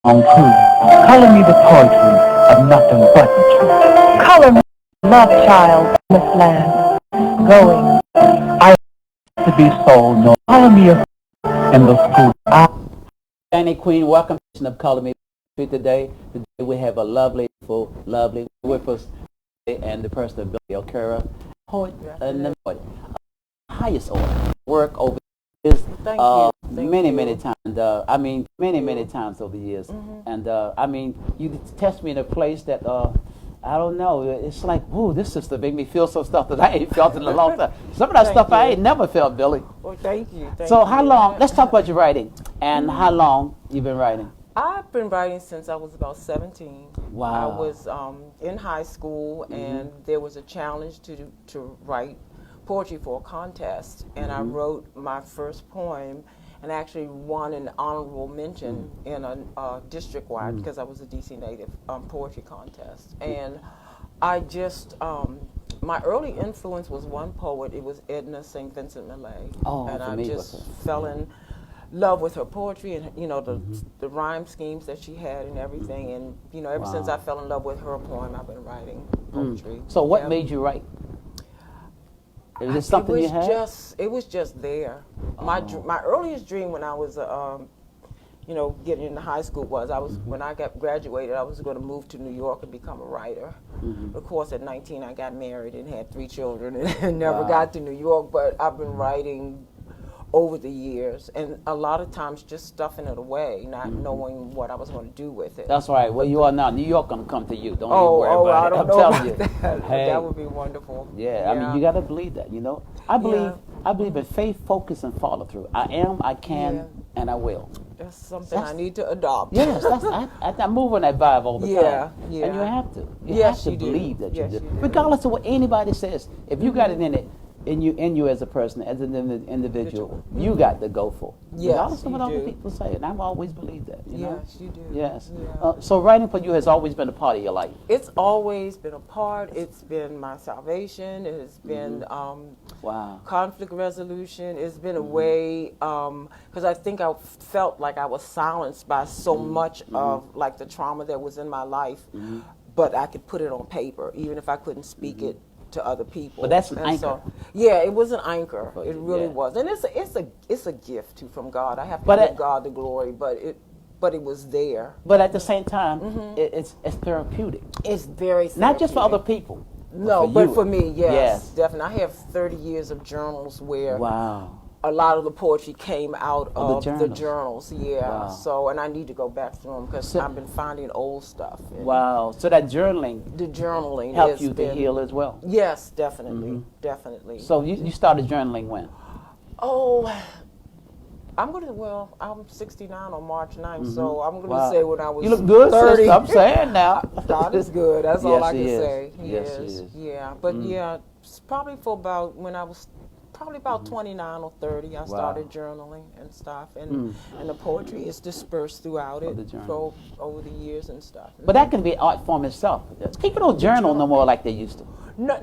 Color me the poetry of nothing but the truth. Color me love child in this land. Going, I to be sold, no. Color me a in the school. Danny Queen, welcome to of Color Me today. Today we have a lovely with us and the person of Billye Okera, poet and the poet. Highest order work over years. Thank you. Many times. Many times over the years. And you test me in a place that I don't know. It's like, ooh, this sister made me feel some stuff that I ain't felt in a long time. Some of that stuff I ain't never felt, Billye. Well, thank you. So how long? Let's talk about your writing and how long you've been writing. I've been writing since I was about 17. Wow. I was in high school, and there was a challenge to write poetry for a contest, and I wrote my first poem and actually won an honorable mention in a district-wide, because I was a DC native, poetry contest. And I just, my early influence was one poet. It was Edna St. Vincent Millay. Oh, and I just fell in love with her poetry and, you know, the rhyme schemes that she had and everything. And, you know, ever since I fell in love with her poem, I've been writing poetry. So what made you write? Is it something you had? It was just there. My earliest dream when I was, you know, getting into high school was when I got graduated, I was going to move to New York and become a writer. Of course, at 19, I got married and had 3 children and never got to New York. But I've been writing over the years, and a lot of times just stuffing it away, not knowing what I was going to do with it. That's right. Well, you are now. New York going to come to you. Don't even worry about it. I'm telling you. Hey, that would be wonderful. Yeah, I mean, you got to believe that, you know. I believe in faith, focus, and follow through. I can, and I will. That's something I need to adopt. Yes, I move on that vibe all the time. Yeah. And you have to. You have to believe that you do. Regardless of what anybody says. If you got it in you as a person, as an individual, you got to go for it. Yes, regardless of what other people say. And I've always believed that. You know? Yes, you do. Yes. Yeah. So writing for you has always been a part of your life. It's always been a part. It's been my salvation. It has been conflict resolution. It's been a way, because I think I felt like I was silenced by so much of like the trauma that was in my life, but I could put it on paper, even if I couldn't speak it to other people. But that's an anchor. So, yeah, it was an anchor. It really was, and it's a gift too from God. I have to give God the glory, but it was there. But at the same time, it's therapeutic. It's very therapeutic. Not just for other people. No, but for me, yes, definitely. I have 30 years of journals where a lot of the poetry came out of the journals. Yeah. So, and I need to go back through them because I've been finding old stuff. So that journaling, helped you to heal as well. Yes, definitely, definitely. So you started journaling when? Oh, I'm 69 on March 9th, so I'm going to say when I was 30. You look good, 30. Sister, I'm saying now. God is good. That's all I can say. Yes, he is. Yeah, but it's probably for about when I was about 29 or 30, I started journaling and stuff, and the poetry is dispersed throughout it over the years and stuff. But that can be an art form itself. People don't journal no more like they used to. No,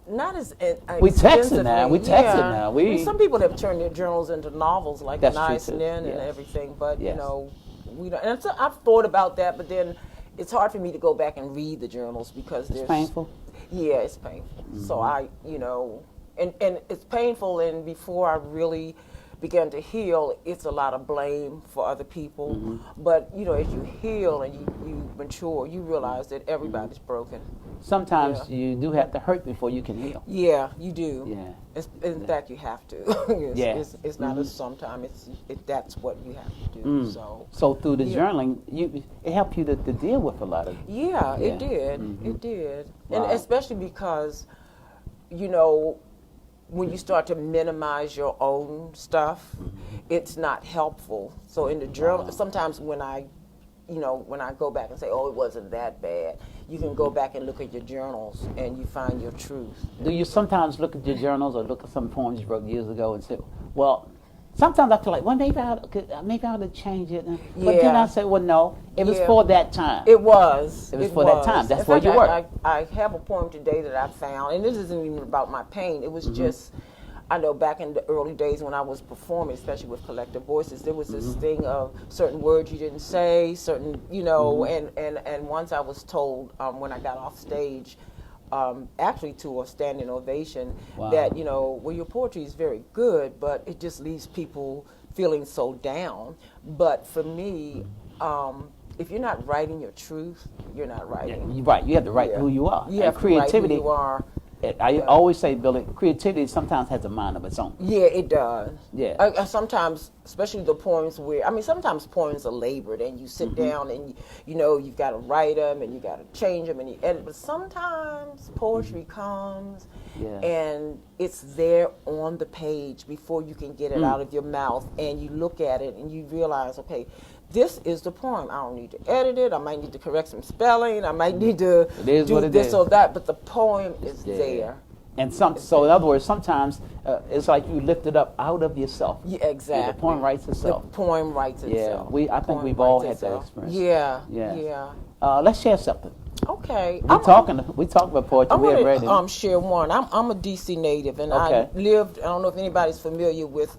not as we texting now. We texting now. I mean, some people have turned their journals into novels, like Nice and and everything. But you know, we don't. And so I've thought about that, but then it's hard for me to go back and read the journals because it's painful. Yeah, it's painful. So I, you know. And it's painful, and before I really began to heal, it's a lot of blame for other people. But, you know, as you heal and you mature, you realize that everybody's broken. Sometimes you do have to hurt before you can heal. Yeah, you do. Yeah. In fact, you have to. It's not a sometimes, that's what you have to do. So through the journaling, it helped you to deal with a lot of it did. It did. And especially because, you know, when you start to minimize your own stuff, it's not helpful. So in the journal, sometimes when I go back and say, oh, it wasn't that bad, you can go back and look at your journals and you find your truth. Do you sometimes look at your journals or look at some poems you wrote years ago and say, well, sometimes I feel like, well, maybe I ought to change it. But then I say, well, no, it was for that time. It was. It was for that time. That's where you were. I have a poem today that I found, and this isn't even about my pain. It was just, I know back in the early days when I was performing, especially with Collective Voices, there was this thing of certain words you didn't say, certain, and once I was told when I got off stage, actually to a standing ovation, that, well, your poetry is very good, but it just leaves people feeling so down. But for me, if you're not writing your truth, you're not writing. Yeah, right. You have to write who you are. You have creativity, to write who you are. I always say, Billye, creativity sometimes has a mind of its own. Yeah, it does. Yeah. Sometimes, especially the poems sometimes poems are labored and you sit down and, you've got to write them and you got to change them and you edit. But sometimes poetry comes and it's there on the page before you can get it out of your mouth, and you look at it and you realize, okay, this is the poem. I don't need to edit it. I might need to correct some spelling. I might need to do this or that. But the poem is there. And so in other words, sometimes it's like you lift it up out of yourself. Yeah, exactly. The poem writes itself. The poem writes itself. I think we've all had that experience. Yeah. Let's share something. Okay. We talk about poetry. I'm going to share one. I'm a D.C. native, and I don't know if anybody's familiar with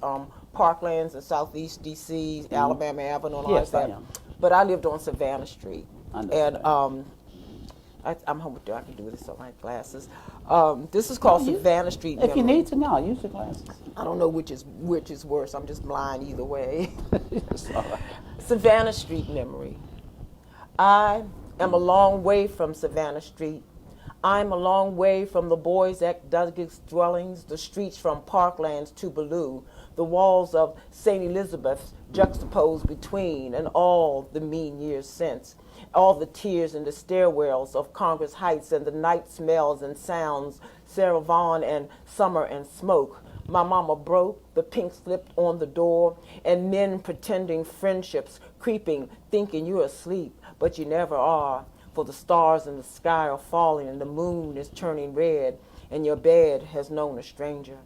Parklands in Southeast D.C., Alabama Avenue, and all like that. But I lived on Savannah Street. And I'm home with you. I can do this on my glasses. This is called Savannah Street. If you need to know, use your glasses. I don't know which is worse. I'm just blind either way. Savannah Street memory. I am a long way from Savannah Street. I'm a long way from the boys at Douglas dwellings, the streets from Parklands to Billye, the walls of St. Elizabeth's juxtaposed between, and all the mean years since, all the tears in the stairwells of Congress Heights, and the night smells and sounds, Sarah Vaughan and summer and smoke. My mama broke, the pink slipped on the door, and men pretending friendships, creeping, thinking you're asleep, but you never are. For the stars in the sky are falling, and the moon is turning red, and your bed has known a stranger.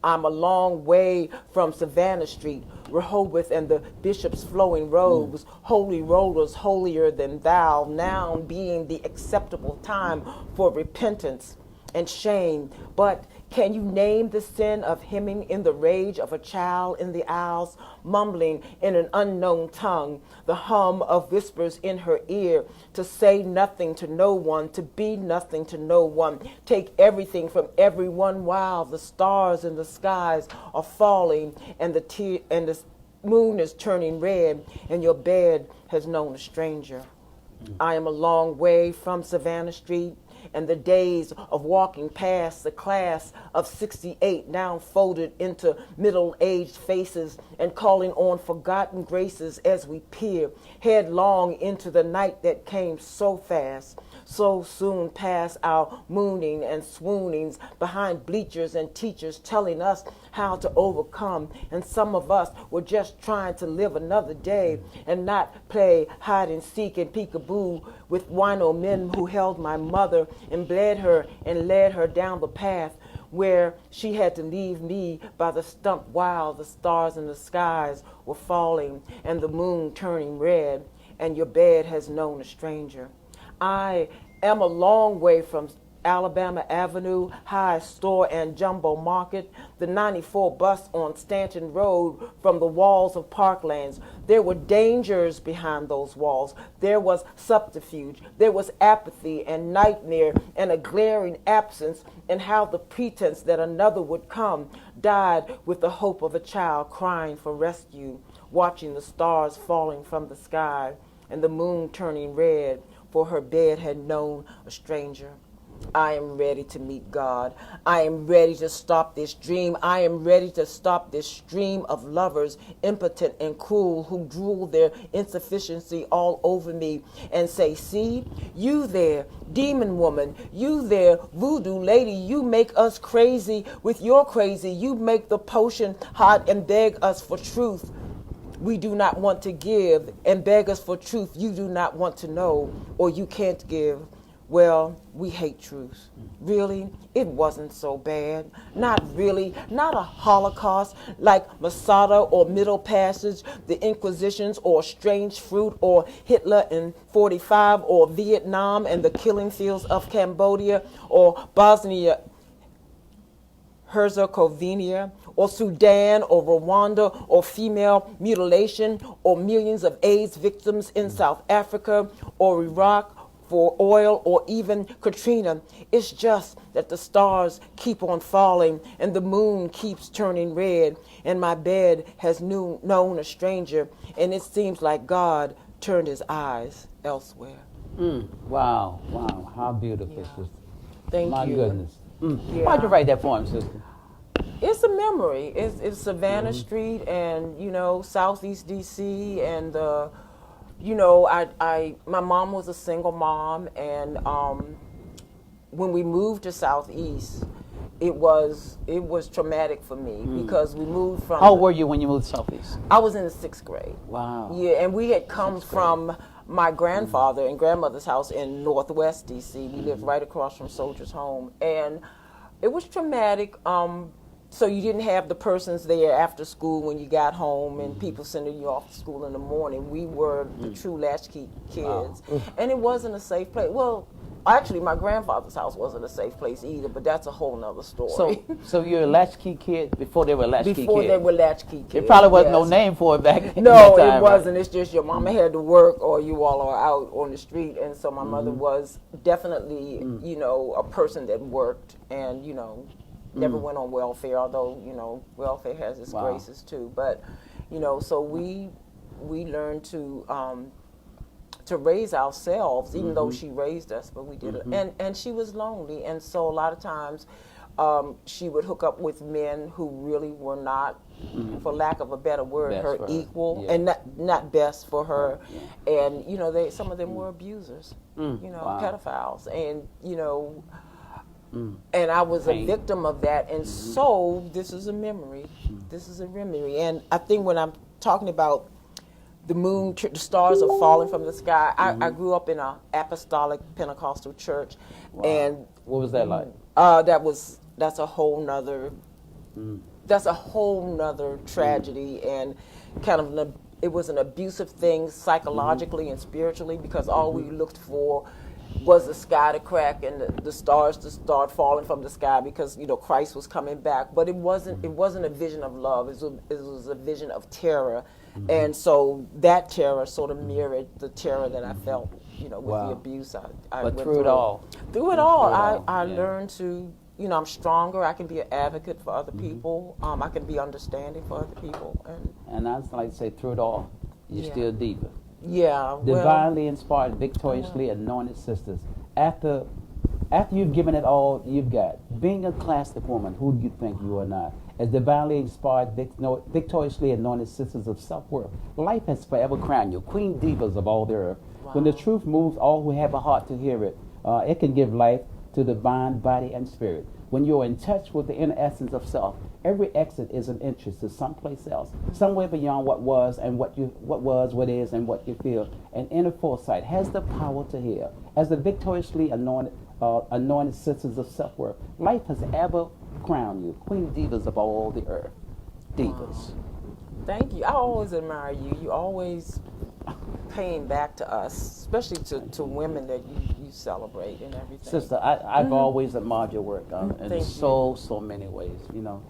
I'm a long way from Savannah Street, Rehoboth and the bishop's flowing robes, holy rollers holier than thou, now being the acceptable time for repentance and shame. But can you name the sin of hemming in the rage of a child in the aisles, mumbling in an unknown tongue, the hum of whispers in her ear, to say nothing to no one, to be nothing to no one, take everything from everyone while the stars in the skies are falling and the moon is turning red and your bed has known a stranger. I am a long way from Savannah Street, and the days of walking past the class of 68 now folded into middle-aged faces and calling on forgotten graces as we peer headlong into the night that came so fast, so soon past our mooning and swoonings behind bleachers and teachers telling us how to overcome, and some of us were just trying to live another day and not play hide and seek and peekaboo with wino men who held my mother and bled her and led her down the path where she had to leave me by the stump while the stars in the skies were falling and the moon turning red and your bed has known a stranger. I am a long way from Alabama Avenue, High Store and Jumbo Market, the 94 bus on Stanton Road from the walls of Parklands. There were dangers behind those walls. There was subterfuge. There was apathy and nightmare and a glaring absence, and how the pretense that another would come died with the hope of a child crying for rescue, watching the stars falling from the sky and the moon turning red, for her bed had known a stranger. I am ready to meet God. I am ready to stop this dream. I am ready to stop this stream of lovers, impotent and cruel, who drool their insufficiency all over me and say, see, you there, demon woman, you there, voodoo lady, you make us crazy with your crazy. You make the potion hot and beg us for truth. We do not want to give, and beg us for truth you do not want to know, or you can't give. Well, we hate truth. Really? It wasn't so bad. Not really. Not a Holocaust like Masada or Middle Passage, the Inquisitions, or Strange Fruit, or Hitler in 45, or Vietnam and the killing fields of Cambodia, or Bosnia Herzegovina, or Sudan, or Rwanda, or female mutilation, or millions of AIDS victims in South Africa, or Iraq for oil, or even Katrina. It's just that the stars keep on falling and the moon keeps turning red, and my bed has known a stranger, and it seems like God turned his eyes elsewhere. Wow, wow, how beautiful, sister. Thank My you. goodness. Yeah. Why'd you write that for him, sister? It's a memory. It's Savannah Street, and Southeast DC, and my mom was a single mom, and when we moved to Southeast, it was traumatic for me because we moved from. How old were you when you moved to Southeast? I was in the 6th grade. Wow. Yeah, and we had come from my grandfather and grandmother's house in Northwest DC. We lived right across from Soldiers Home, and it was traumatic. So you didn't have the persons there after school when you got home and people sending you off to school in the morning. We were the true latchkey kids. Wow. And it wasn't a safe place. Well, actually, my grandfather's house wasn't a safe place either, but that's a whole nother story. So you're a latchkey kid before they were latchkey kids? Before they were latchkey kids. There probably wasn't no yes. name for it back in No, that time, it wasn't. Right? It's just your mama had to work or you all are out on the street. And so my mother was definitely, a person that worked and, never went on welfare, although, welfare has its graces too. But, so we learned to raise ourselves, even though she raised us, but we did it. And she was lonely. And so a lot of times she would hook up with men who really were not, for lack of a better word, Best her for her. equal, Yeah. and not best for her. Yeah. And, some of them were abusers, Wow. pedophiles. And, and I was a victim of that. And so this is a memory. This is a memory. And I think when I'm talking about the moon, the stars are falling from the sky, I grew up in an apostolic Pentecostal church. Wow. And what was that like? That's a whole nother tragedy, and kind of it was an abusive thing psychologically and spiritually, because all we looked for was the sky to crack and the stars to start falling from the sky, because Christ was coming back. But it wasn't a vision of love. It was a vision of terror. And so that terror sort of mirrored the terror that I felt, with the abuse I But went through it all. Through it all, I learned to, I'm stronger. I can be an advocate for other people. I can be understanding for other people. And I'd like to say, through it all, you're still deeper. Yeah. Divinely inspired, victoriously anointed sisters. After you've given it all you've got, being a classic woman, who do you think you are not? As divinely inspired, victoriously anointed sisters of self-worth, life has forever crowned you, queen divas of all the earth. Wow. When the truth moves all who have a heart to hear it, it can give life to the divine body and spirit. When you're in touch with the inner essence of self, every exit is an entrance to someplace else, somewhere beyond what was and what is, and what you feel. An inner foresight has the power to heal. As the victoriously anointed sisters of self-worth, life has ever crowned you, queen divas of all the earth. Divas. Wow. Thank you. I always admire you. You always paying back to us, especially to women that you celebrate and everything. Sister, I've always admired your work in Thank so many ways,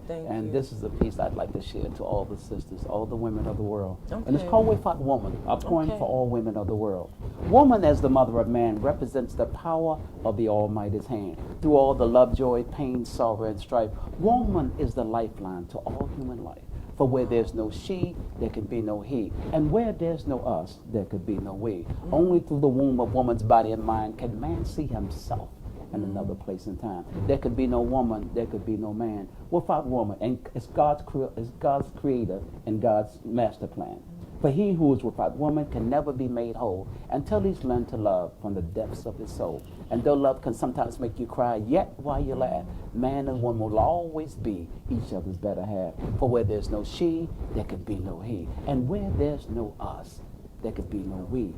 Thank and you. this is a piece I'd like to share to all the sisters, all the women of the world. Okay. And it's called Without Woman, a poem Okay. for all women of the world. Woman, as the mother of man, represents the power of the Almighty's hand. Through all the love, joy, pain, sorrow, and strife, woman is the lifeline to all human life. For where there's no she, there can be no he. And where there's no us, there could be no we. Only through the womb of woman's body and mind can man see himself in another place and time. There could be no woman, there could be no man without woman. And it's God's creator and God's master plan. For he who is without woman can never be made whole until he's learned to love from the depths of his soul. And though love can sometimes make you cry, yet while you laugh, man and woman will always be each other's better half. For where there's no she, there can be no he. And where there's no us, there could be no we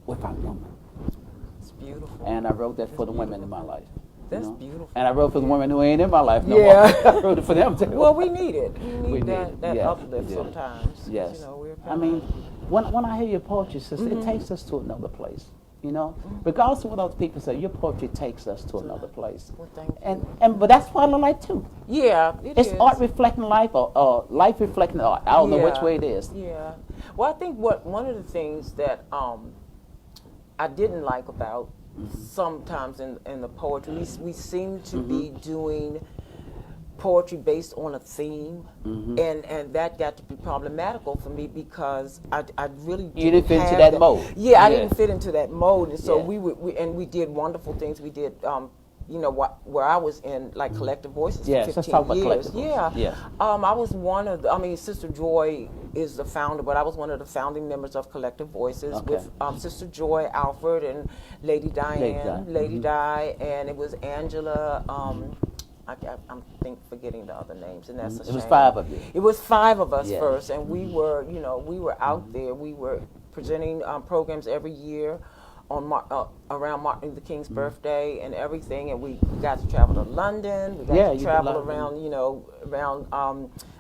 without woman. It's beautiful. And I wrote that for the women in my life. That's beautiful. And I wrote for the women who ain't in my life no Yeah. more. I wrote it for them too. Well, we need it. We need need that it. Yeah. uplift Yeah. sometimes. Yes. We're I mean, when I hear your poetry, sister, it takes us to another place. You know, regardless of what other people say, your poetry takes us to another place. Well, thank you. But that's part of life too. Yeah, It's art reflecting life, or life reflecting art. I don't know which way it is. Yeah. Well, I think one of the things that I didn't like about sometimes in the poetry, we seem to be doing poetry based on a theme, and that got to be problematical for me because I really You didn't fit into that mode. Yeah, I didn't fit into that mode, and so Yeah. we did wonderful things. We did. You know, where I was in, like, Collective Voices Yes, for 15 let's talk about years. Collective Voices. Yeah. Yes. I was one of the, I mean, Sister Joy is the founder, but I was one of the founding members of Collective Voices with Sister Joy, Alfred, and Lady Diane, Lady Di, and it was Angela, I'm forgetting the other names, and that's a shame. It was 5 of you. It was 5 of us Yeah. first, and we were, you know, we were out there. We were presenting programs every year on around Martin Luther King's birthday and everything, and we got to travel to London. We got to travel around, you know, around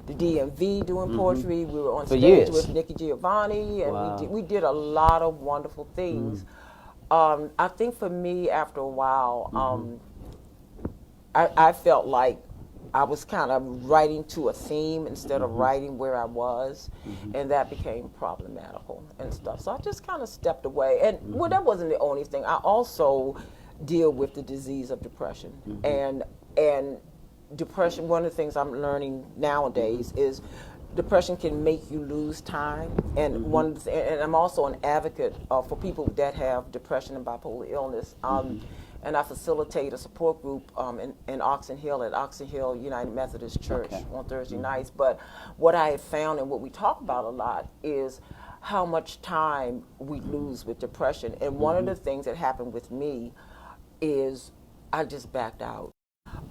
the DMV doing poetry. We were on stage with Nikki Giovanni, and we did a lot of wonderful things. I think for me, after a while, I felt like I was kind of writing to a theme instead of writing where I was, and that became problematical and stuff. So I just kind of stepped away. And well, that wasn't the only thing. I also deal with the disease of depression, and depression. One of the things I'm learning nowadays is depression can make you lose time, and and I'm also an advocate for people that have depression and bipolar illness. And I facilitate a support group in Oxon Hill at Oxon Hill United Methodist Church on Thursday nights. But what I have found and what we talk about a lot is how much time we lose with depression. And one of the things that happened with me is I just backed out.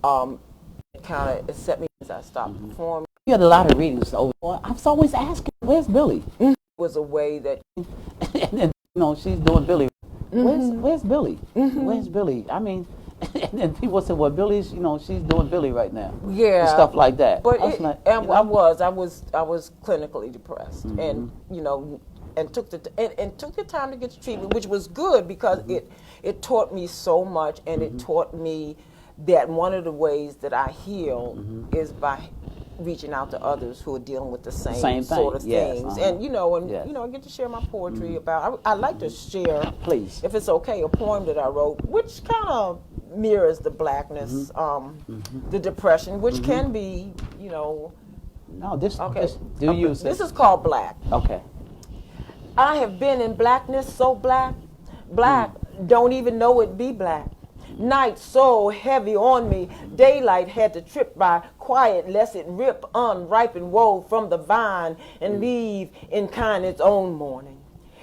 It set me as I stopped performing. You had a lot of readings over. I was always asking, "Where's Billye?" It was a way that and, you know, she's doing Billye. Where's Billye? Where's Billye? I mean, and people say, "Well, Billye's, you know, she's doing Billye right now." Yeah, and stuff like that. But I was clinically depressed, and you know, and took the time to get the treatment, which was good because it taught me so much, and it taught me that one of the ways that I heal is by reaching out to others who are dealing with the same sort of things. And you know, I get to share my poetry about. I like to share, please, if it's okay, a poem that I wrote, which kind of mirrors the blackness, the depression, which can be, you know. No, this. This is called Black. Okay. I have been in blackness so black, don't even know it be black. Night so heavy on me, daylight had to trip by quiet lest it rip unripened woe from the vine and leave in kind its own morning.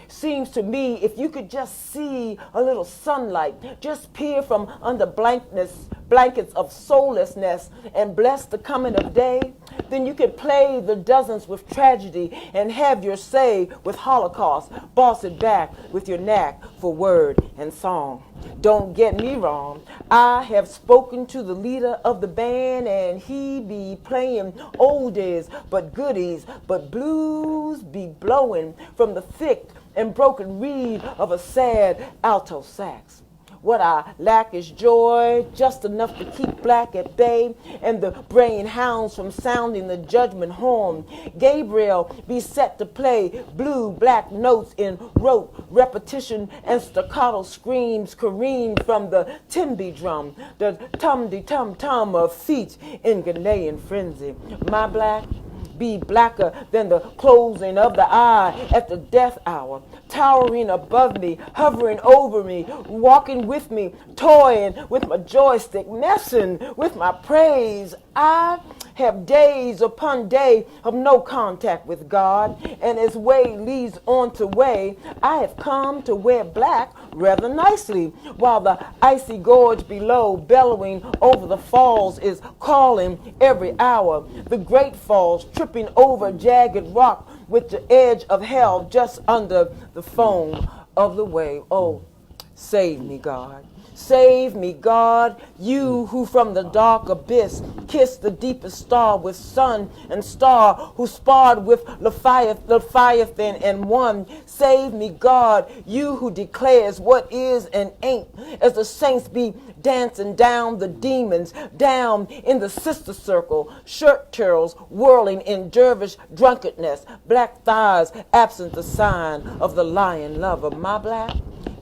Seems to me if you could just see a little sunlight, just peer from under blankets of soullessness and bless the coming of day, then you could play the dozens with tragedy and have your say with Holocaust, boss it back with your knack for word and song. Don't get me wrong, I have spoken to the leader of the band and he be playing oldies but goodies, but blues be blowing from the thick and broken reed of a sad alto sax. What I lack is joy, just enough to keep black at bay, and the brain hounds from sounding the judgment horn. Gabriel be set to play blue-black notes in rote repetition, and staccato screams careen from the timbi drum, the tum-de-tum-tum of feet in Ghanaian frenzy. My black be blacker than the closing of the eye at the death hour, towering above me, hovering over me, walking with me, toying with my joystick, messing with my praise. I have days upon day of no contact with God, and as way leads on to way, I have come to wear black rather nicely, while the icy gorge below, bellowing over the falls, is calling every hour. The great falls tripping over jagged rock with the edge of hell just under the foam of the wave. Oh, Save me, God. Save me, God, you who from the dark abyss kissed the deepest star with sun and star, who sparred with Leviathan and won. Save me, God, you who declares what is and ain't, as the saints be dancing down the demons, down in the sister circle, shirt curls whirling in dervish drunkenness, black thighs absent the sign of the lion lover. My black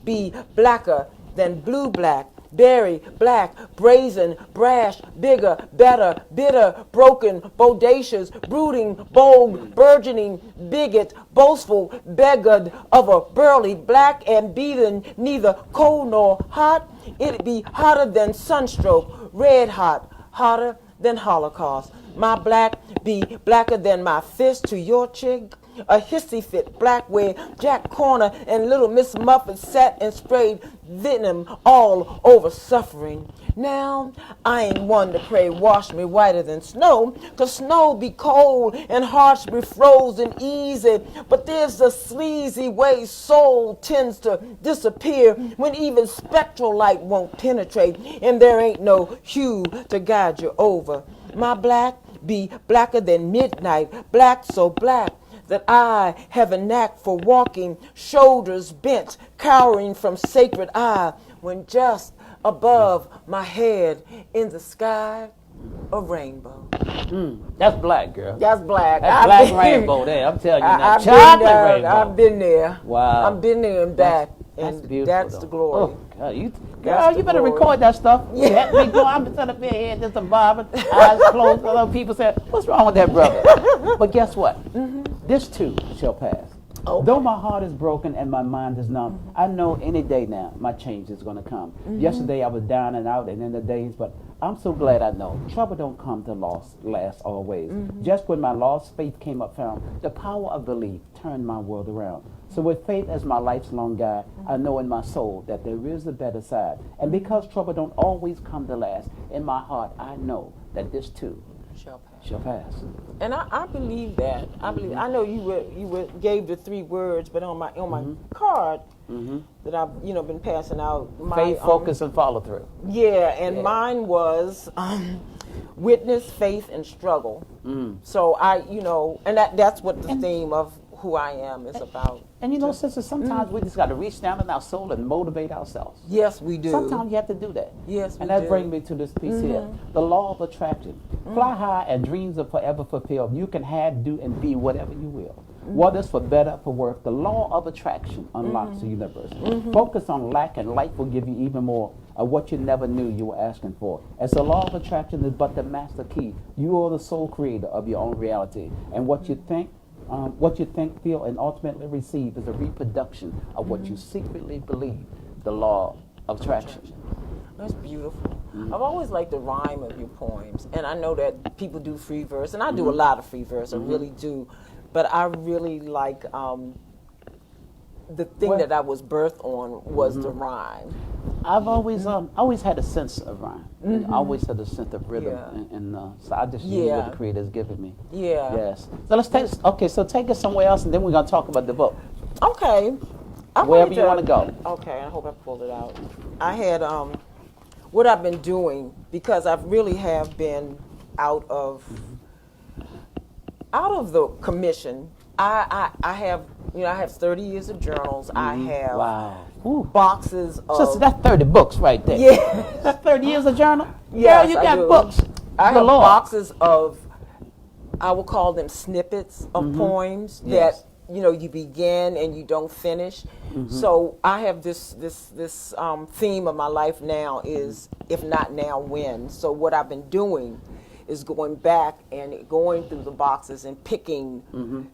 be blacker than blue black, berry black, brazen, brash, bigger, better, bitter, broken, bodacious, brooding, bold, burgeoning, bigot, boastful, beggared of a burly black and beaten, neither cold nor hot. It be hotter than sunstroke, red hot, hotter than Holocaust. My black be blacker than my fist to your chick. A hissy fit black where Jack Corner and little Miss Muffet sat and sprayed venom all over suffering. Now I ain't one to pray wash me whiter than snow, 'cause snow be cold and hearts be frozen easy. But there's a sleazy way soul tends to disappear when even spectral light won't penetrate and there ain't no hue to guide you over. My black be blacker than midnight, black so black that I have a knack for walking, shoulders bent, cowering from sacred eye, when just above my head in the sky, a rainbow. That's black, girl. That's black. That's black rainbow there. I'm telling you now. I've Chocolate been there. rainbow. I've been there. Wow. I've been there and back. That's And beautiful. that's though. the glory. Oh, God, you That's the better glory. record that stuff. Yeah. Let me go. I'm sitting up here, just a bobbing, eyes closed. Other people say, "What's wrong with that brother?" But guess what? This too shall pass. Okay. Though my heart is broken and my mind is numb, I know any day now my change is going to come. Yesterday I was down and out and in the days, but I'm so glad I know trouble don't come to last always. Just when my lost faith came up found, the power of belief turned my world around. So with faith as my life's long guide, I know in my soul that there is a better side. And because trouble don't always come to last, in my heart I know that this too shall pass. And I believe that. I know you gave the 3 words, but on my card that I've been passing out. Faith, focus, and follow through. Yeah, and mine was witness, faith, and struggle. So and that's what the theme of who I am is about. And sisters, sometimes we just got to reach down in our soul and motivate ourselves. Yes, we do. Sometimes you have to do that. Yes, we And that do. brings me to this piece here. The law of attraction. Fly high and dreams are forever fulfilled. You can have, do, and be whatever you will. Whether it's for better, for worse, the law of attraction unlocks the universe. Focus on lack and life will give you even more of what you never knew you were asking for. As the law of attraction is but the master key, you are the sole creator of your own reality. And what you think, feel, and ultimately receive is a reproduction of what you secretly believe, the law of attraction. That's beautiful. I've always liked the rhyme of your poems, and I know that people do free verse, and I do a lot of free verse, I really do, but I really like the thing that I was birthed on was the rhyme. I've always had a sense of rhyme. I always had a sense of rhythm, Yeah. and so I just use what the Creator's given me. Yeah. Yes. So let's take us somewhere else, and then we're gonna talk about the book. Okay. Wherever you want to go. Okay, I hope I pulled it out. I had what I've been doing, because I really have been out of the commission. I have 30 years of journals. I have boxes of Sister, that's 30 books right there. Yeah. That's 30 years of journal? Yes, Girl, you I got do. books. I Good have Lord. boxes of, I will call them snippets of poems Yes. that you begin and you don't finish. So I have this theme of my life now is if not now, when. So what I've been doing is going back and going through the boxes and picking, and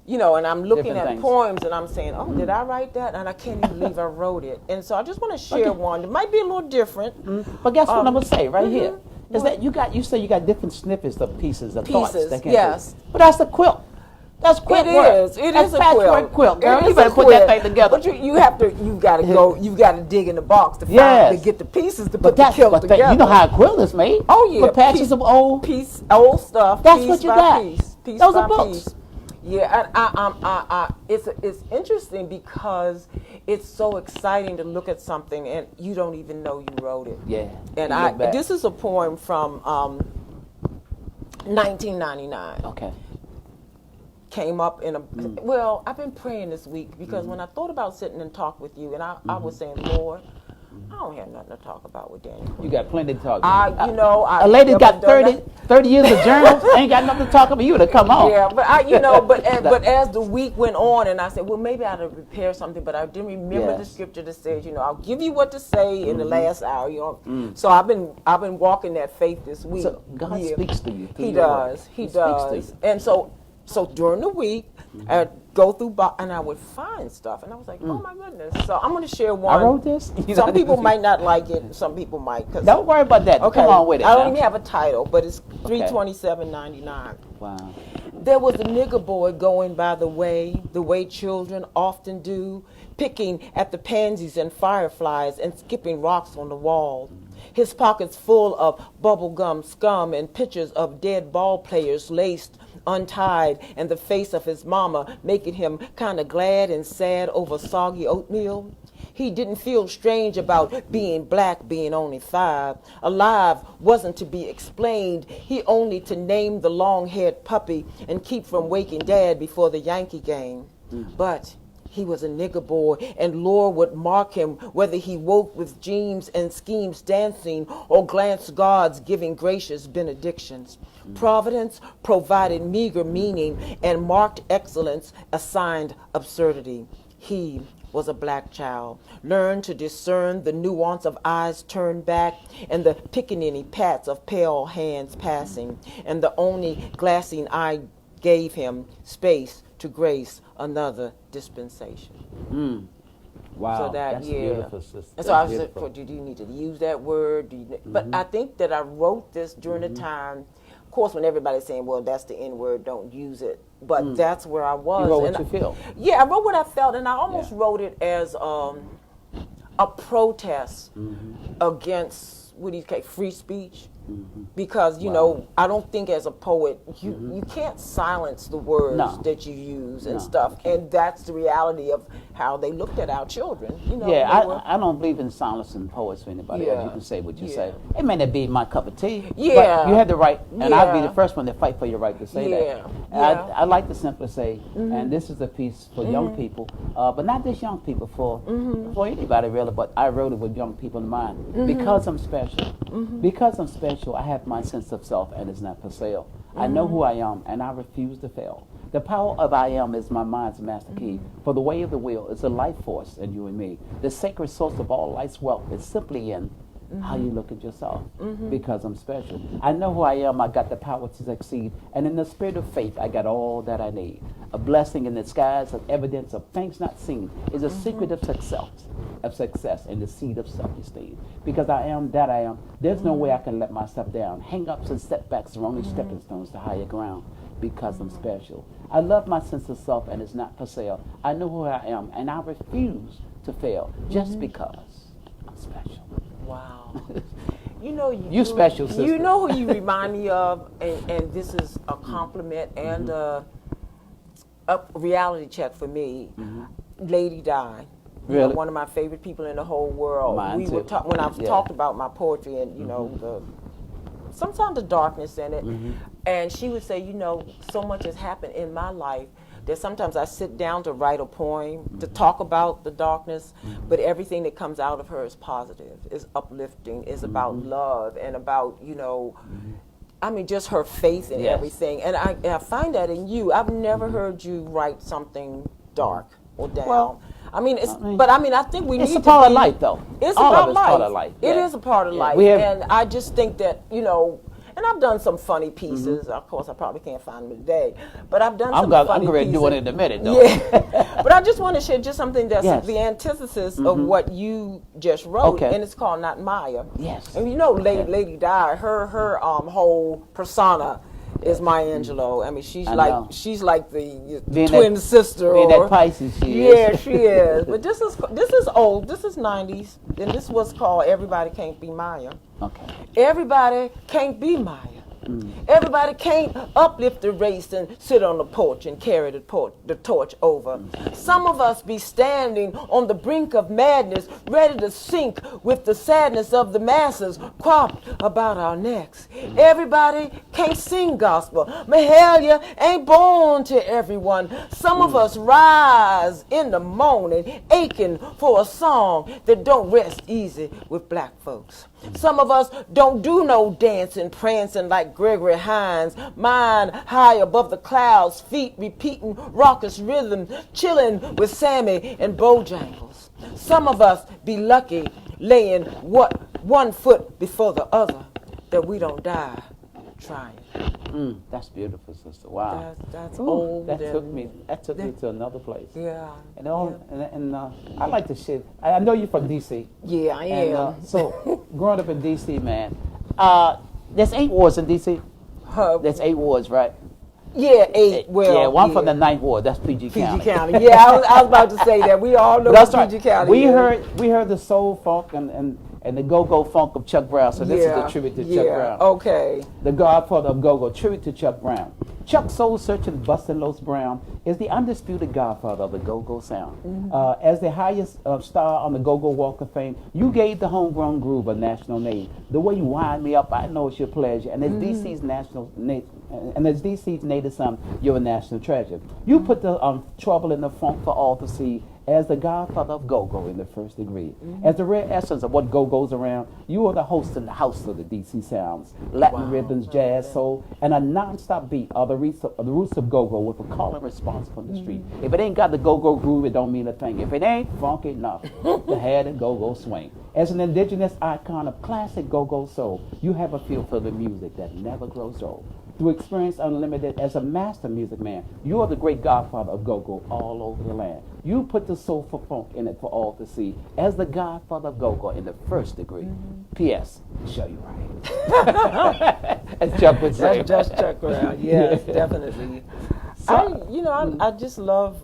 I'm looking Different at things. poems and I'm saying, oh, did I write that? And I can't even believe I wrote it. And so I just want to share one. It might be a little different. But guess what I'm gonna say right here is that you say you got different snippets of pieces of thoughts. That can Yes. But that's the quilt. That's quilt It work. is. It That's is a patchwork quilt, girl. It You is better a put quilt. that thing together. But you've got to go. You've got to dig in the box to find Yes. to get the pieces to But put the that's quilt what together. you know how a quilt is made. Oh yeah, With patches of old. old stuff. That's piece what you by got. Piece Those by are books. piece. Yeah, it's interesting because it's so exciting to look at something and you don't even know you wrote it. Yeah. And this is a poem from 1999. Okay. Came up in a well, I've been praying this week because when I thought about sitting and talk with you, and I was saying, Lord, I don't have nothing to talk about with Daniel. You got plenty to talk about. A lady got 30 years of journals, ain't got nothing to talk about. You would have come on. Yeah, but but as the week went on, and I said, well, maybe I ought to prepare something, but I didn't remember the scripture that says, I'll give you what to say in the last hour. So I've been walking that faith this week. So God speaks to you. He does. He does. And so during the week, I'd go through and I would find stuff, and I was like, oh my goodness. So I'm going to share one. I wrote this. Some people might not like it. Some people might. Don't worry about that. Okay. Come on with it. I don't even have a title, but it's 327.99. Wow. There was a nigger boy going by the way children often do, picking at the pansies and fireflies and skipping rocks on the wall. His pockets full of bubblegum scum and pictures of dead ball players laced, untied, and the face of his mama making him kind of glad and sad over soggy oatmeal. He didn't feel strange about being black, being only 5. Alive wasn't to be explained. He only to name the long-haired puppy and keep from waking Dad before the Yankee game. But he was a nigger boy, and lore would mark him whether he woke with dreams and schemes dancing or glanced gods giving gracious benedictions. Providence provided meager meaning and marked excellence assigned absurdity. He was a black child, learned to discern the nuance of eyes turned back and the pickaninny pats of pale hands passing, and the only glassing eye gave him space to grace another dispensation. Wow, so that's beautiful, sister. And so I said, do you need to use that word? But I think that I wrote this during the time, of course, when everybody's saying, well, that's the N word, don't use it. But that's where I was. You wrote what you feel. Yeah, I wrote what I felt, and I almost wrote it as a protest against, free speech. Because, I don't think as a poet, you can't silence the words that you use and stuff. And that's the reality of how they looked at our children. I don't believe in silencing poets or anybody else. You can say what you say. It may not be my cup of tea, but you have the right, and I'll be the first one to fight for your right to say that. I like to simply say, and this is a piece for young people, but not just young people, for anybody really, but I wrote it with young people in mind. Because I'm special. Because I'm special, I have my sense of self, and it's not for sale. I know who I am, and I refuse to fail. The power of I am is my mind's master key. For the way of the will is a life force in you and me. The sacred source of all life's wealth is simply in how you look at yourself. Because I'm special. I know who I am. I got the power to succeed. And in the spirit of faith, I got all that I need. A blessing in disguise of evidence of things not seen is a secret of success and the seed of self-esteem. Because I am that I am, there's no way I can let myself down. Hang-ups and setbacks are only stepping stones to higher ground. Because I'm special. I love my sense of self, and it's not for sale. I know who I am, and I refuse to fail just because I'm special. Wow. You special, sister. You know who you remind me of, and this is a compliment and a reality check for me. Lady Di. Really? One of my favorite people in the whole world. Mine too. When I've talked about my poetry and, sometimes the darkness in it. And she would say, so much has happened in my life that sometimes I sit down to write a poem to talk about the darkness, but everything that comes out of her is positive, is uplifting, is about love and about, just her faith in everything. And I find that in you. I've never heard you write something dark or down. Well, I think we need to It's a part of life, though. It's All about of it's life. part of life. It is a part of life. And I just think that, and I've done some funny pieces. Of course, I probably can't find them today. But I've done some funny pieces. I'm going to do it in a minute, though. Yeah. But I just want to share just something that's the antithesis of what you just wrote. And it's called Not Maya. Yes. And Lady Di, her whole persona is Maya Angelou. She's like the twin sister. Being that Pisces she is. Yeah, she is. But this is old. This is 90s. And this was called Everybody Can't Be Maya. Okay. Everybody can't be Maya. Everybody can't uplift the race and sit on the porch and carry the torch over. Some of us be standing on the brink of madness, ready to sink with the sadness of the masses cropped about our necks. Everybody can't sing gospel. Mahalia ain't born to everyone. Some of us rise in the morning aching for a song that don't rest easy with black folks. Some of us don't do no dancing, prancing like Gregory Hines, mind high above the clouds, feet repeating raucous rhythm, chilling with Sammy and Bojangles. Some of us be lucky laying one foot before the other, that we don't die trying. That's beautiful, sister. Wow. That's Ooh, old. That took me to another place. Yeah. And I like to shit. I know you're from D.C. Yeah, I am. And, so growing up in D.C., man, there's 8 wards in D.C. There's 8 wards, right? Yeah, 8. Well, yeah, one from the 9th ward. That's PG County. PG County. Yeah, I was about to say that. We all know That's what PG County we is. We heard the soul funk and the go-go funk of Chuck Brown. So this is a tribute to Chuck Brown. Okay. The godfather of go-go, tribute to Chuck Brown. Chuck Soul Searching Bustin' Los Brown is the undisputed godfather of the go-go sound. As the highest star on the go-go Walk of Fame, you gave the homegrown groove a national name. The way you wind me up, I know it's your pleasure. And as DC's DC's native son, you're a national treasure. You put the trouble in the funk for all to see. As the godfather of go-go in the first degree, as the rare essence of what go-go's around, you are the host in the house of the DC sounds. Latin rhythms, jazz, soul, and a non-stop beat are the roots of go-go with a call and response from the street. If it ain't got the go-go groove, it don't mean a thing. If it ain't funky enough, the head and go-go swing. As an indigenous icon of classic go-go soul, you have a feel for the music that never grows old. Through Experience Unlimited as a master music man, you are the great godfather of go-go all over the land. You put the soulful funk in it for all to see as the godfather of go-go in the first degree. P.S. Show you right. As Chuck would say. That's just Chuck Brown. Yes, definitely. I just love,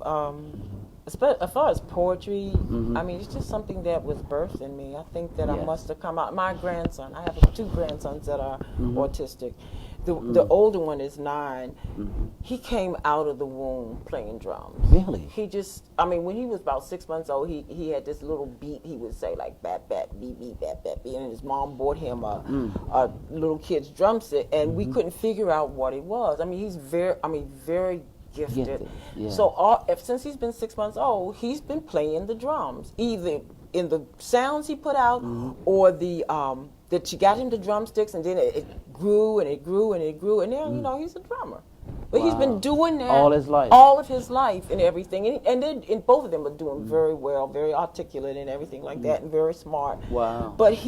as far as poetry, I mean, it's just something that was birthed in me. I think that I must have come out. My grandson, I have 2 grandsons that are autistic. The older one is 9. He came out of the womb playing drums. Really? He just, I mean, when he was about 6 months old, he had this little beat he would say, like, bat, bat, beep, beep, bat, bat, beep. And his mom bought him a little kid's drum set, and we couldn't figure out what it was. I mean, he's very gifted. Yeah. So since he's been 6 months old, he's been playing the drums, either in the sounds he put out or the that she got him the drumsticks, and then it grew and it grew and it grew, and now he's a drummer. But he's been doing that all his life and everything, and both of them are doing very well, very articulate and everything like that, and very smart. Wow! But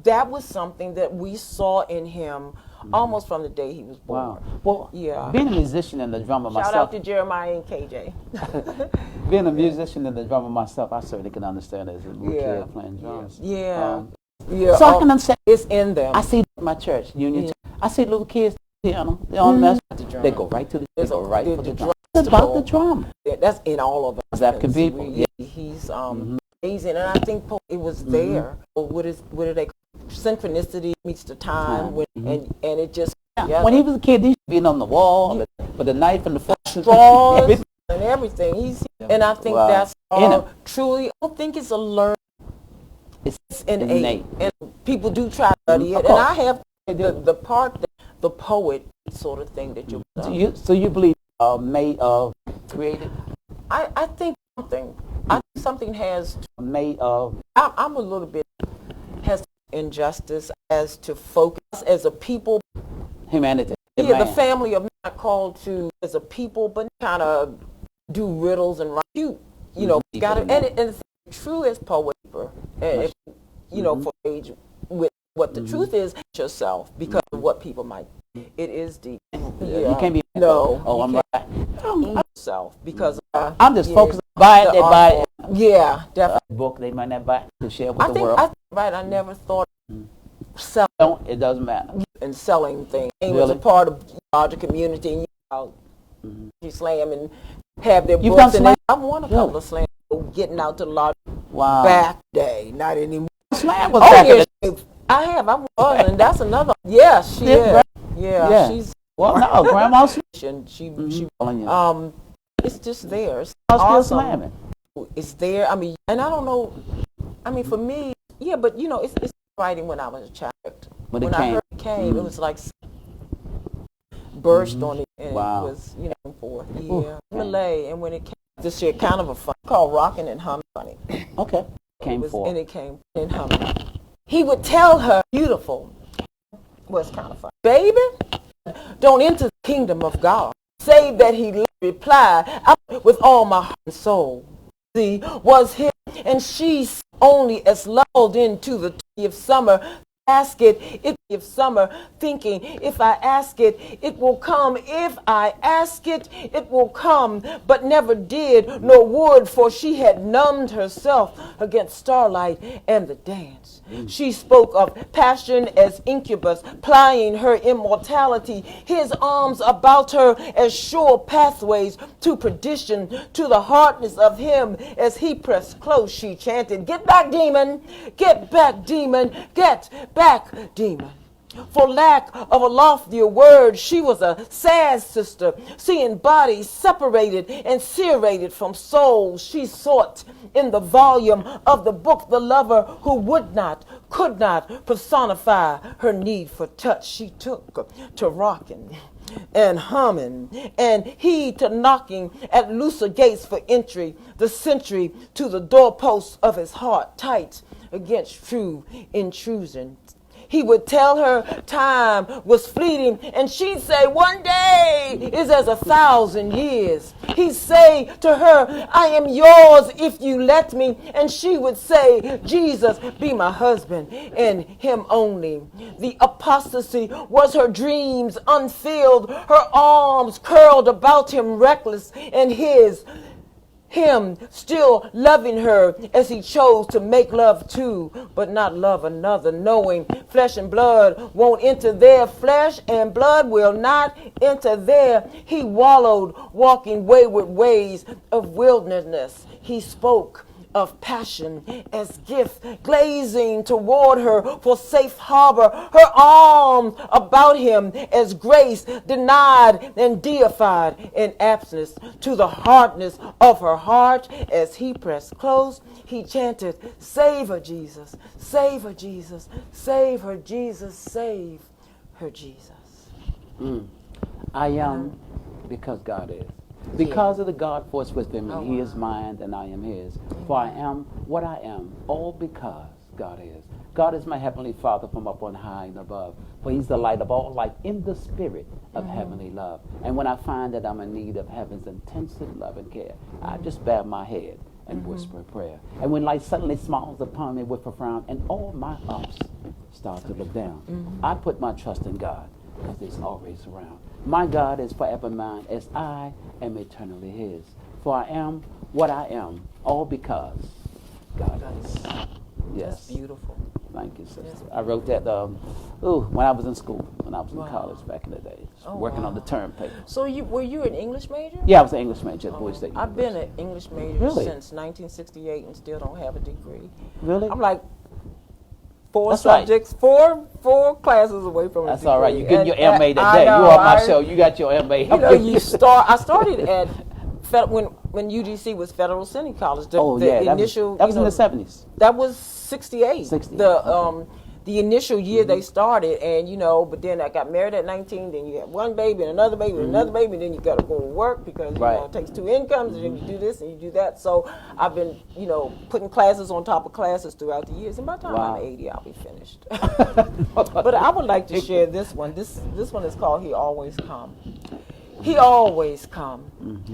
that was something that we saw in him almost from the day he was born. Wow. Well, being a musician and a drummer myself. Shout out to Jeremiah and KJ. Being a musician and a drummer myself, I certainly can understand as a little kid playing drums. So I can understand. It's in them. I see my church, Union Church. I see little kids piano. They don't mess with the drum. They go right to the drum. It's about the drum. That's in all of us. African people. He's amazing, and I think it was there. What do they call it? Synchronicity meets the time, and it just. Yeah. When he was a kid, he used to be on the wall with a knife and the fork. Straws and everything. And I think that's truly. I don't think it's a learned. It's innate. And people do try to study it, and I have the part that the poet sort of thing that you. So you believe made of created? I think something has made of. I'm a little bit has injustice as to focus as a people. Humanity. Yeah, the family of not called to as a people, but kind of do riddles and write. You got to, and it's true as poet, and if, for age with what the truth is yourself because of what people might. It is deep. You can't be I'm right. Yourself because I'm just focused on buying they buy it. Yeah, definitely. Book they might not buy to share with the world. I never thought selling. It doesn't matter. And selling things. It was a part of the larger community. You slam and have their books. And I won a couple of slams. Getting out to the large back day, not anymore. Slam was back I was, and that's another. Yeah, she is. Yeah, she's well, no, Grandma's and she calling you. it's just there. It's Still awesome. slamming. It's there. I mean, and I don't know. I mean, for me, yeah, but you know, it's writing when I was a child. When it I came. heard it came, it was like burst on it, and Wow. it was, you know, for Malay. And when it came this year, kind of a fun called Rockin' and Humming. Funny. Okay. Came for. And it came in Humming. He would tell her, beautiful. Was kind of fun. Baby, don't enter the kingdom of God. Save that he replied, with all my heart and soul. See, was him, and she's only as lulled into the tree of summer. Ask it of summer, thinking if I ask it, it will come. If I ask it, it will come. But never did, nor would, for she had numbed herself against starlight and the dance. She spoke of passion as incubus, plying her immortality, his arms about her as sure pathways to perdition, to the hardness of him. As he pressed close, she chanted, "Get back, demon! Get back, demon! Get back, demon!" For lack of a loftier word, she was a sad sister, seeing bodies separated and serrated from souls. She sought in the volume of the book the lover who would not, could not personify her need for touch. She took to rocking and humming, and he to knocking at looser gates for entry, the sentry to the doorposts of his heart, tight against true intrusion. He would tell her time was fleeting, and she'd say, "One day is as 1,000 years." He'd say to her, "I am yours if you let me." And she would say, "Jesus, be my husband, and him only." The apostasy was her dreams unfilled, her arms curled about him reckless, and him still loving her as he chose to make love to, but not love another, knowing flesh and blood won't enter there, flesh and blood will not enter there. He wallowed, walking wayward ways of wilderness. He spoke of passion as gift, glazing toward her for safe harbor, her arms about him as grace, denied and deified in absence. To the hardness of her heart as he pressed close, he chanted, "Save her, Jesus, save her, Jesus, save her, Jesus, save her, Jesus." I am because God is. Because of the God force within me, he is mine and I am his. For I am what I am, all because God is. God is my heavenly Father from up on high and above. For he's the light of all life in the spirit of heavenly love. And when I find that I'm in need of heaven's intensive love and care, I just bow my head and whisper a prayer. And when light suddenly smiles upon me with a frown and all my ups start to look down, I put my trust in God because he's always around. My God is forever mine as I am eternally his. For I am what I am, all because God is. Yes. That's beautiful. Thank you, sister. I wrote that when I was in school, when I was in college back in the day, working on the term paper. So were you an English major? Yeah, I was an English major at Boise State I've been University. an English major Really? since 1968 and still don't have a degree. Really? I'm like four That's right. subjects, four classes away from a That's degree. all right. You get your MA that I day. know, You on my show. You got your MA. You know, I started at when UGC was Federal City College. The initial that was in the 70s. That was 68. 68. The initial year they started, and but then I got married at 19. Then you had one baby and another baby and another baby. And then you got to go to work because it takes two incomes, and then you do this and you do that. So I've been putting classes on top of classes throughout the years. And by the time I'm 80, I'll be finished. But I would like to share this one. This one is called "He Always Come." He always come.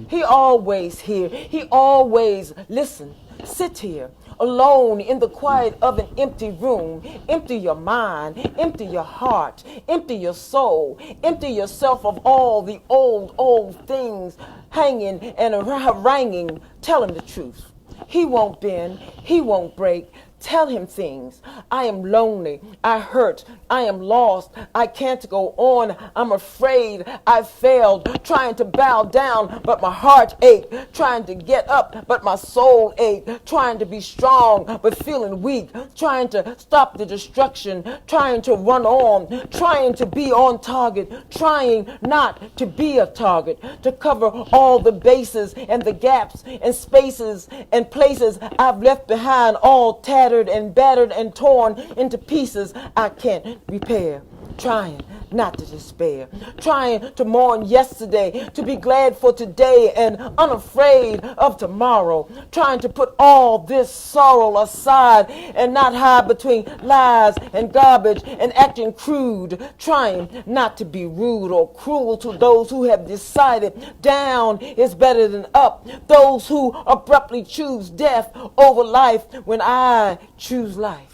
He always hear. He always listen. Sit here alone in the quiet of an empty room. Empty your mind, empty your heart, empty your soul, empty yourself of all the old things hanging and haranguing. Tell him the truth. He won't bend, he won't break. Tell him things. I am lonely. I hurt. I am lost. I can't go on. I'm afraid. I failed. Trying to bow down, but my heart ached. Trying to get up, but my soul ached. Trying to be strong, but feeling weak. Trying to stop the destruction. Trying to run on. Trying to be on target. Trying not to be a target. To cover all the bases and the gaps and spaces and places I've left behind, all tattered and battered and torn into pieces I can't repair. Trying not to despair. Trying to mourn yesterday, to be glad for today and unafraid of tomorrow. Trying to put all this sorrow aside and not hide between lies and garbage and acting crude. Trying not to be rude or cruel to those who have decided down is better than up. Those who abruptly choose death over life when I choose life.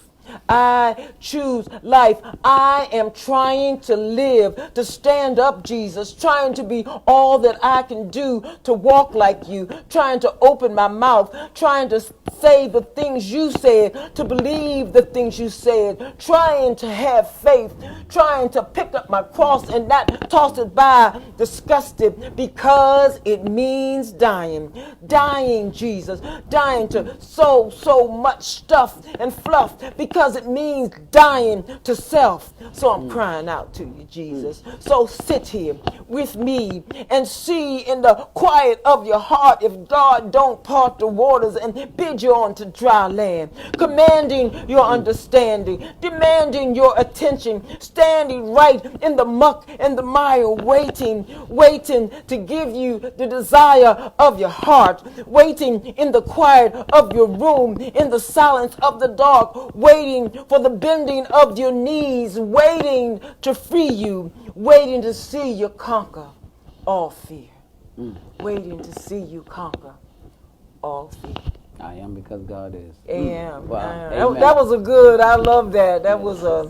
I choose life. I am trying to live, to stand up, Jesus, trying to be all that I can do to walk like you, trying to open my mouth, trying to say the things you said, to believe the things you said, trying to have faith, trying to pick up my cross and not toss it by disgusted because it means dying. Dying, Jesus, dying to so much stuff and fluff because it means dying to self. So I'm crying out to you, Jesus. So sit here with me and see in the quiet of your heart if God don't part the waters and bid you on to dry land, commanding your understanding, demanding your attention, standing right in the muck and the mire, waiting to give you the desire of your heart, waiting in the quiet of your room, in the silence of the dark, waiting for the bending of your knees, waiting to free you, waiting to see you conquer all fear, waiting to see you conquer all fear. I am because God is. Wow. That was a good, I love that. That was a,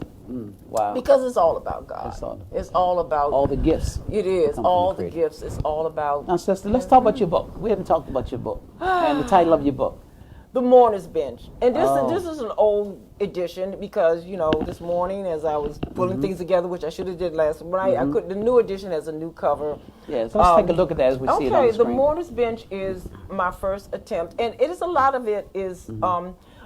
wow. Because it's all about God. It's all about all the gifts. It is. All the gifts. It's all about. Now, sister, let's talk about your book. We haven't talked about your book. And the title of your book. The Mourners Bench. And this is an old edition because, this morning as I was pulling things together, which I should have did last night, I could. The new edition has a new cover. Yes, let's take a look at that as we see it on the screen. The Mourners Bench is my first attempt, and it is a lot of it is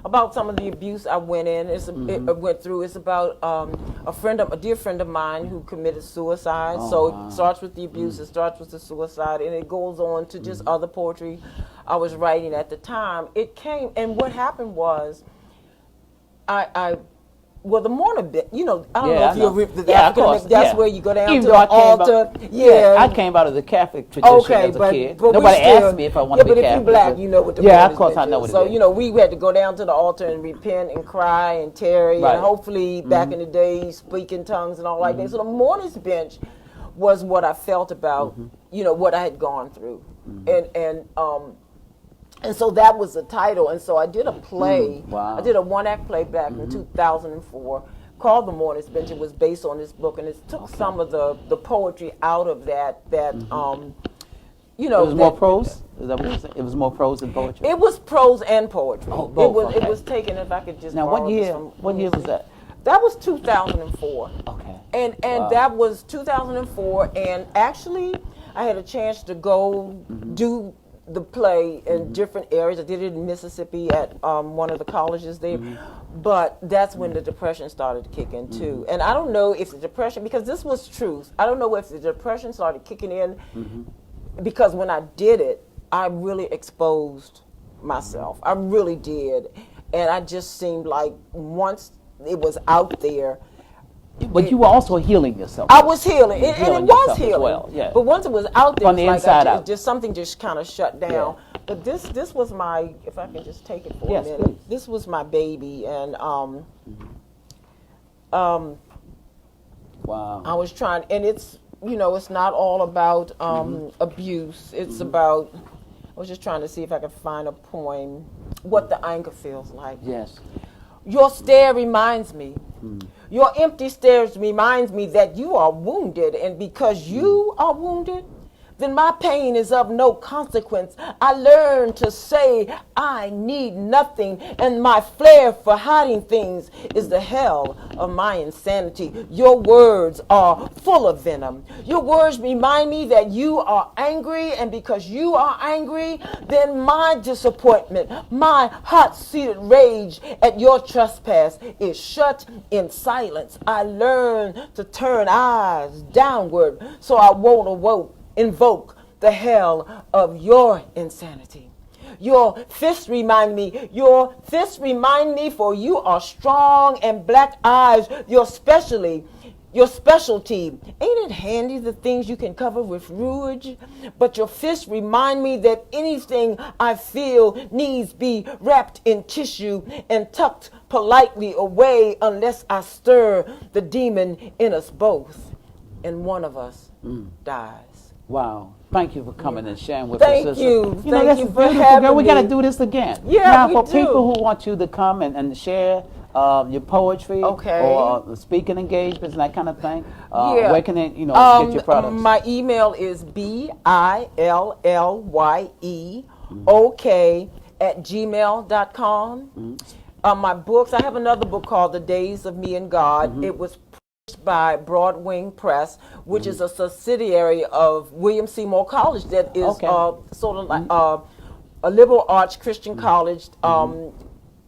about some of the abuse I went in. It went through. It's about a dear friend of mine who committed suicide. It starts with the abuse, it starts with the suicide, and it goes on to just other poetry I was writing at the time. It came, and what happened was, the Mourner Bench, I don't know if you're the African, that's where you go down to the altar. I came out of the Catholic tradition as a kid. But nobody asked me if I wanted to be Catholic. But if you're black, you know what the Mourners of course I know what it is. So, we had to go down to the altar and repent and cry and tarry, and hopefully back in the day, speak in tongues and all like that. So the Mourners Bench was what I felt about, what I had gone through. And so that was the title. And so I did a play. I did a one-act play back in 2004 called The Mourners Bench. It was based on this book, and it took some of the poetry out of that. It was more prose? Is that what you're saying? It was more prose than poetry? It was prose and poetry. Oh, both. It was taken, if I could just Now, what year was that? That was 2004. Okay. And that was 2004, and actually I had a chance to go do the play in different areas. I did it in Mississippi at one of the colleges there, but that's when the depression started to kick in too. And I don't know if the depression, because this was truth, I don't know if the depression started kicking in because when I did it, I really exposed myself. I really did. And I just seemed like once it was out there, but you were also healing yourself. I was healing, and it was healing. Well, yeah. But once it was out there, from the inside out, just something just kind of shut down. Yeah. But this was my, if I can just take it for a minute. Please. This was my baby, and wow. I was trying, and it's it's not all about abuse. It's about. I was just trying to see if I could find a poem. What the anger feels like. Yes. Your stare reminds me. Your empty stare reminds me that you are wounded, and because you are wounded, then my pain is of no consequence. I learn to say I need nothing, and my flair for hiding things is the hell of my insanity. Your words are full of venom. Your words remind me that you are angry, and because you are angry, then my disappointment, my hot-seated rage at your trespass is shut in silence. I learn to turn eyes downward so I won't invoke the hell of your insanity. Your fists remind me, for you are strong and black eyes, your specialty. Ain't it handy the things you can cover with rouge? But your fists remind me that anything I feel needs be wrapped in tissue and tucked politely away unless I stir the demon in us both and one of us dies. Wow. Thank you for coming and sharing with us, sister. Thank you. Thank you for having me. We got to do this again. Yeah, now, we for do. people who want you to come and share your poetry or speaking engagements and that kind of thing, where can they, get your products? My email is billyeok@gmail.com. My books, I have another book called The Days of Me and God. It was published by Broadwing Press, which is a subsidiary of William Seymour College that is sort of like a liberal arts Christian college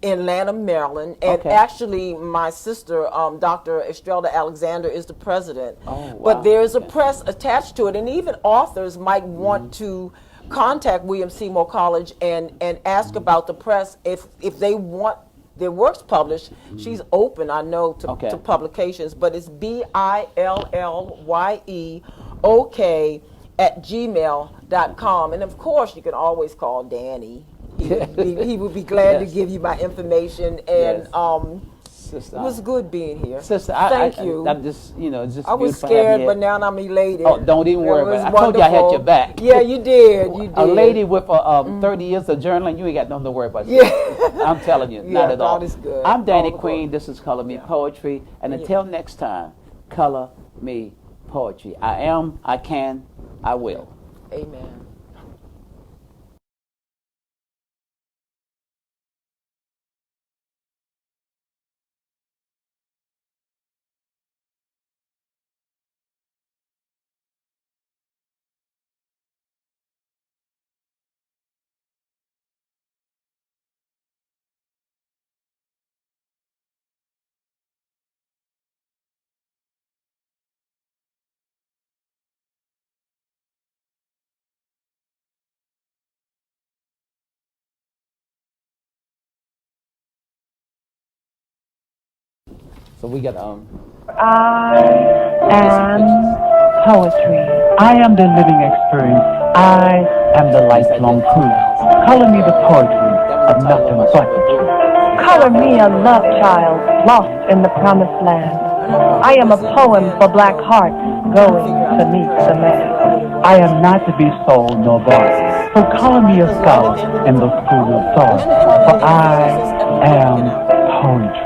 in Lanham, Maryland. And actually, my sister, Dr. Estrelda Alexander, is the president. Oh, wow. But there's a press attached to it, and even authors might want to contact William Seymour College and ask about the press if they want their works published. She's open, I know, to publications, but it's billyeok@gmail.com. And of course, you can always call Danny. He would be glad to give you my information. And sister, it was good being here. Sister, thank you. I'm just, just I was scared, but now I'm elated. Oh, don't even worry about it. I told you I had your back. Yeah, you did. You did. A lady with 30 years of journaling, you ain't got nothing to worry about. Yeah. I'm telling you, not at all. God is good. I'm Danny Queen. This is Color Me Poetry. And until next time, color me poetry. I am, I can, I will. Amen. So we got I am poetry. I am the living experience. I am the lifelong proof. Color me the poetry of nothing but the truth. Color me a love child lost in the promised land. I am a poem for black hearts going to meet the man. I am not to be sold nor bought. So color me a scholar in the school of thought. For I am poetry.